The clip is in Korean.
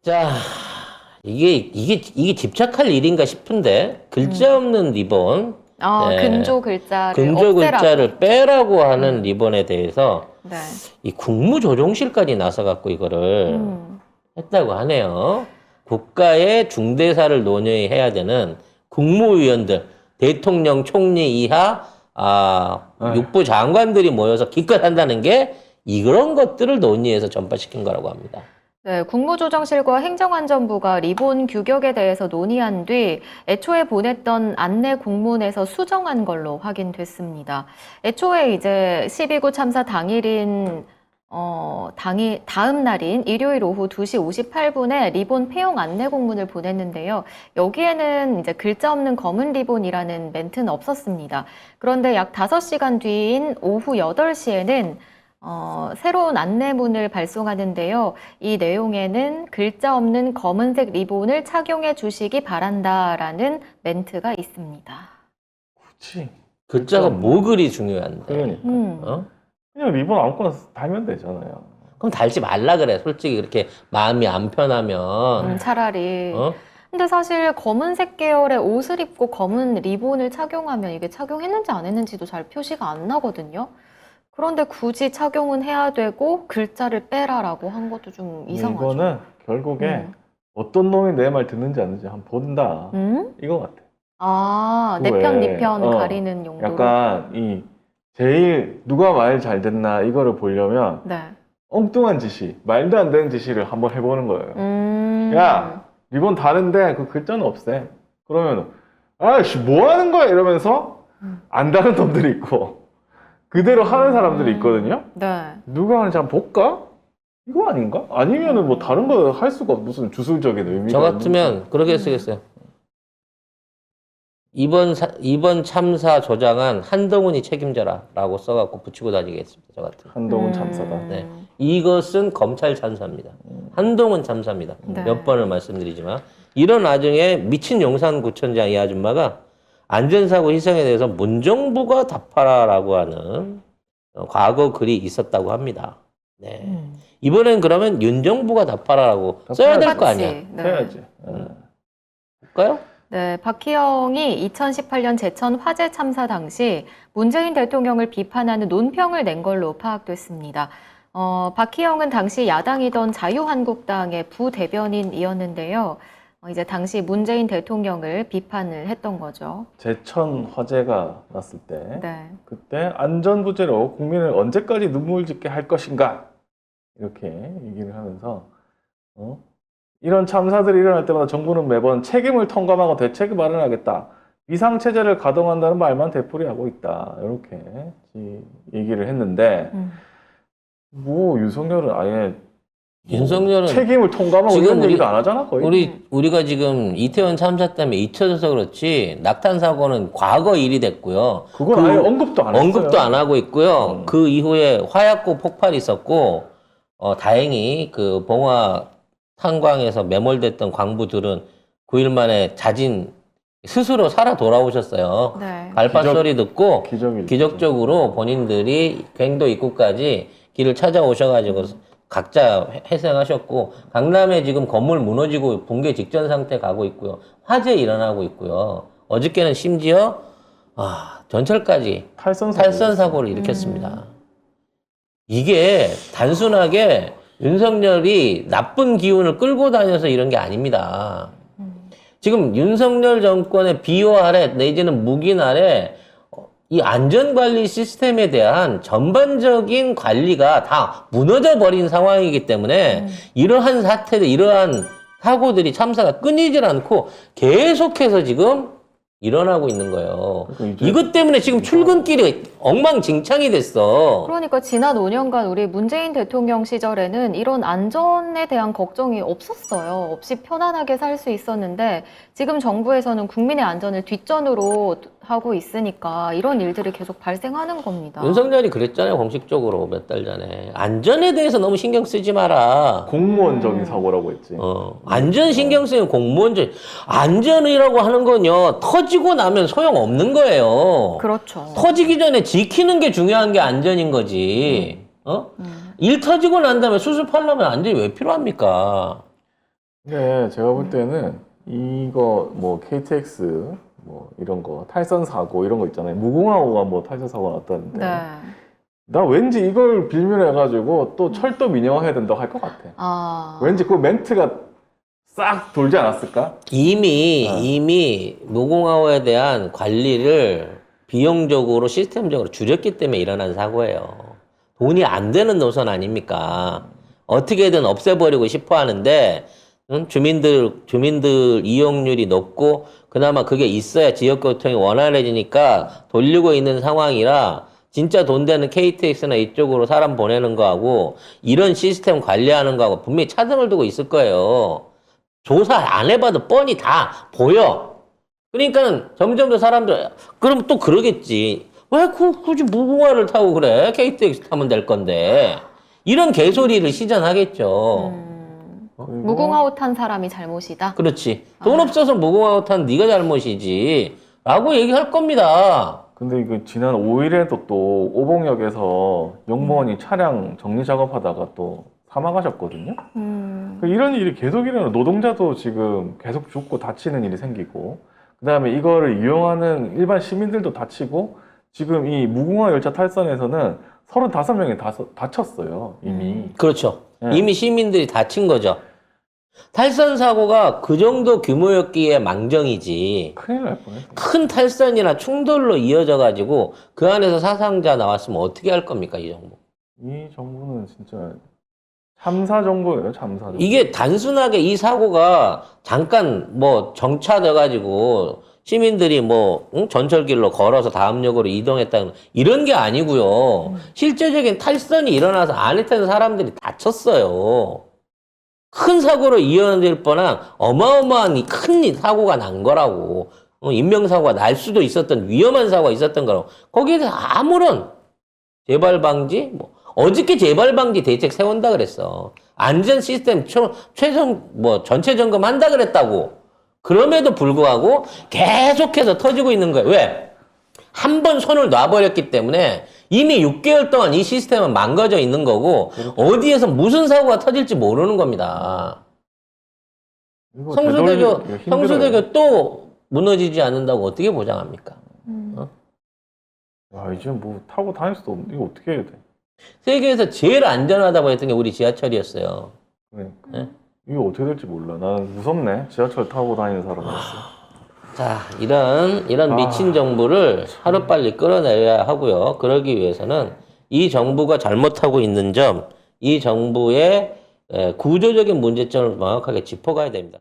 자, 이게 집착할 일인가 싶은데 글자 없는 리본, 근조 글자를 근조 없애라고. 글자를 빼라고 하는 리본에 대해서 네. 이 국무조정실까지 나서갖고 이거를 했다고 하네요. 국가의 중대사를 논의해야 되는 국무위원들, 대통령, 총리 이하 육부 장관들이 모여서 기껏 한다는 게 이런 것들을 논의해서 전파시킨 거라고 합니다. 네, 국무조정실과 행정안전부가 리본 규격에 대해서 논의한 뒤 애초에 보냈던 안내 공문에서 수정한 걸로 확인됐습니다. 애초에 이제 12구 참사 당일인 다음 날인 일요일 오후 2시 58분에 리본 폐용 안내 공문을 보냈는데요. 여기에는 이제 글자 없는 검은 리본이라는 멘트는 없었습니다. 그런데 약 5시간 뒤인 오후 8시에는 새로운 안내문을 발송하는데요. 이 내용에는 글자 없는 검은색 리본을 착용해 주시기 바란다라는 멘트가 있습니다. 그렇지. 글자가 뭐 그리 중요한데. 그러니까. 그냥 리본 아무거나 달면 되잖아요. 그럼 달지 말라 그래. 솔직히 그렇게 마음이 안 편하면. 차라리. 근데 사실 검은색 계열의 옷을 입고 검은 리본을 착용하면 이게 착용했는지 안 했는지도 잘 표시가 안 나거든요. 그런데 굳이 착용은 해야 되고 글자를 빼라라고 한 것도 좀 이상하죠. 이거는 결국에 어떤 놈이 내 말 듣는지 안 듣는지 한번 본다. 이거 같아. 내 편, 네 편 왜? 가리는 용도로. 약간 제일 누가 말 잘 듣나 이거를 보려면 네. 엉뚱한 지시, 말도 안 되는 지시를 한번 해보는 거예요. 야, 리본 다른데 그 글자는 없애. 그러면 아이씨 뭐 하는 거야 이러면서 안 다른 놈들이 있고 그대로 하는 사람들이 있거든요. 네. 누가 하는지 한번 볼까? 이거 아닌가? 아니면은 뭐 다른 거 할 수가 무슨 주술적인 의미가 저 같으면 그렇게 쓰겠어요. 이번 참사 조장한 한동훈이 책임져라 라고 써갖고 붙이고 다니겠습니다. 저 같으면. 한동훈 참사다. 네. 이것은 검찰 참사입니다. 한동훈 참사입니다. 네. 몇 번을 말씀드리지만 이런 와중에 미친 용산구청장 이 아줌마가 안전사고 희생에 대해서 문정부가 답하라라고 하는 과거 글이 있었다고 합니다. 네. 이번엔 그러면 윤정부가 답하라고 써야 될 거 아니야. 네. 해야지. 볼까요? 네, 박희영이 2018년 제천 화재 참사 당시 문재인 대통령을 비판하는 논평을 낸 걸로 파악됐습니다. 박희영은 당시 야당이던 자유한국당의 부대변인이었는데요. 이제 당시 문재인 대통령을 비판을 했던 거죠. 제천 화재가 났을 때 네. 그때 안전부재로 국민을 언제까지 눈물 짓게 할 것인가 이렇게 얘기를 하면서 이런 참사들이 일어날 때마다 정부는 매번 책임을 통감하고 대책을 마련하겠다. 비상체제를 가동한다는 말만 되풀이하고 있다. 이렇게 얘기를 했는데 뭐 윤석열은 아예 윤석열은 책임을 통감하고 지금 이런 얘기도 안 하잖아 거의. 우리가 지금 이태원 참사 때문에 잊혀져서 그렇지 낙탄 사고는 과거 일이 됐고요. 그건 아예 언급도 안 했어요. 언급도 안 하고 있고요. 그 이후에 화약고 폭발이 있었고 다행히 그 봉화 탄광에서 매몰됐던 광부들은 9일 만에 스스로 살아 돌아오셨어요. 네. 발파 소리 듣고 기적적으로 본인들이 갱도 입구까지 길을 찾아오셔가지고 각자 회생하셨고 강남에 지금 건물 무너지고 붕괴 직전 상태 가고 있고요. 화재 일어나고 있고요. 어저께는 심지어 전철까지 탈선 사고를 일으켰습니다. 이게 단순하게 윤석열이 나쁜 기운을 끌고 다녀서 이런 게 아닙니다. 지금 윤석열 정권의 비호 아래 내지는 묵인 아래 이 안전관리 시스템에 대한 전반적인 관리가 다 무너져 버린 상황이기 때문에 이러한 사태들, 이러한 사고들이 참사가 끊이질 않고 계속해서 지금 일어나고 있는 거예요. 이것 때문에 지금 출근길이 엉망진창이 됐어. 그러니까 지난 5년간 우리 문재인 대통령 시절에는 이런 안전에 대한 걱정이 없었어요. 없이 편안하게 살 수 있었는데 지금 정부에서는 국민의 안전을 뒷전으로 하고 있으니까 이런 일들이 계속 발생하는 겁니다. 윤석열이 그랬잖아요. 공식적으로 몇 달 전에. 안전에 대해서 너무 신경 쓰지 마라. 공무원적인 사고라고 했지. 안전 신경 쓰는 공무원적. 안전이라고 하는 건요. 터지고 나면 소용없는 거예요. 그렇죠. 터지기 전에 지키는 게 중요한 게 안전인 거지. 일 터지고 난 다음에 수습하려면 안전이 왜 필요합니까? 네, 제가 볼 때는 이거 뭐 KTX 뭐 이런 거 탈선 사고 이런 거 있잖아요. 무궁화호가 뭐 탈선 사고 났다는데 네. 나 왠지 이걸 빌미로 해가지고 또 철도 민영화해야 된다고 할 것 같아. 아. 왠지 그 멘트가 싹 돌지 않았을까? 이미 무궁화호에 대한 관리를 비용적으로 시스템적으로 줄였기 때문에 일어난 사고예요. 돈이 안 되는 노선 아닙니까? 어떻게든 없애버리고 싶어 하는데 주민들 이용률이 높고 그나마 그게 있어야 지역교통이 원활해지니까 돌리고 있는 상황이라 진짜 돈 되는 KTX나 이쪽으로 사람 보내는 거하고 이런 시스템 관리하는 거하고 분명히 차등을 두고 있을 거예요. 조사 안 해봐도 뻔히 다 보여. 그러니까 점점 더 사람들 그럼 또 그러겠지. 왜 굳이 무궁화를 타고 그래? KTX 타면 될 건데. 이런 개소리를 시전하겠죠. 그리고 무궁화호 탄 사람이 잘못이다. 그렇지. 돈 없어서 무궁화호 탄 네가 잘못이지. 라고 얘기할 겁니다. 근데 이거 지난 5일에도 또 오봉역에서 영무원이 차량 정리 작업하다가 또 사망하셨거든요. 이런 일이 계속 일어나 노동자도 지금 계속 죽고 다치는 일이 생기고 그다음에 이거를 이용하는 일반 시민들도 다치고 지금 이 무궁화 열차 탈선에서는 35명이 다쳤어요 이미. 그렇죠. 네. 이미 시민들이 다친 거죠. 탈선 사고가 그 정도 규모였기에 망정이지. 큰일 날 뻔했어요. 큰 탈선이나 충돌로 이어져 가지고 그 안에서 사상자 나왔으면 어떻게 할 겁니까, 이 정부? 이 정부는 진짜 참사 정부예요, 참사 정부. 이게 단순하게 이 사고가 잠깐 뭐 정차돼 가지고 시민들이 뭐 전철길로 걸어서 다음 역으로 이동했다는 이런 게 아니고요. 실제적인 탈선이 일어나서 안에 탄 사람들이 다쳤어요. 큰 사고로 이어질 뻔한 어마어마한 큰 사고가 난 거라고. 인명사고가 날 수도 있었던 위험한 사고가 있었던 거라고. 거기에 대해서 아무런 재발 방지, 뭐, 어저께 재발 방지 대책 세운다 그랬어. 안전 시스템 전체 점검한다 그랬다고. 그럼에도 불구하고 계속해서 터지고 있는 거예요. 왜? 한 번 손을 놔버렸기 때문에 이미 6개월 동안 이 시스템은 망가져 있는 거고 어디에서 무슨 사고가 터질지 모르는 겁니다. 이거 성수대교 되돌리기가 힘들어요. 성수대교 또 무너지지 않는다고 어떻게 보장합니까? 야, 이제 뭐 타고 다닐 수도 없는데 이거 어떻게 해야 돼? 세계에서 제일 안전하다고 했던 게 우리 지하철이었어요. 그러니까. 네? 이거 어떻게 될지 몰라. 나는 무섭네. 지하철 타고 다니는 사람이었어. 자, 이런 미친 정부를 하루빨리 끌어내야 하고요. 그러기 위해서는 이 정부가 잘못하고 있는 점, 이 정부의 구조적인 문제점을 명확하게 짚어가야 됩니다.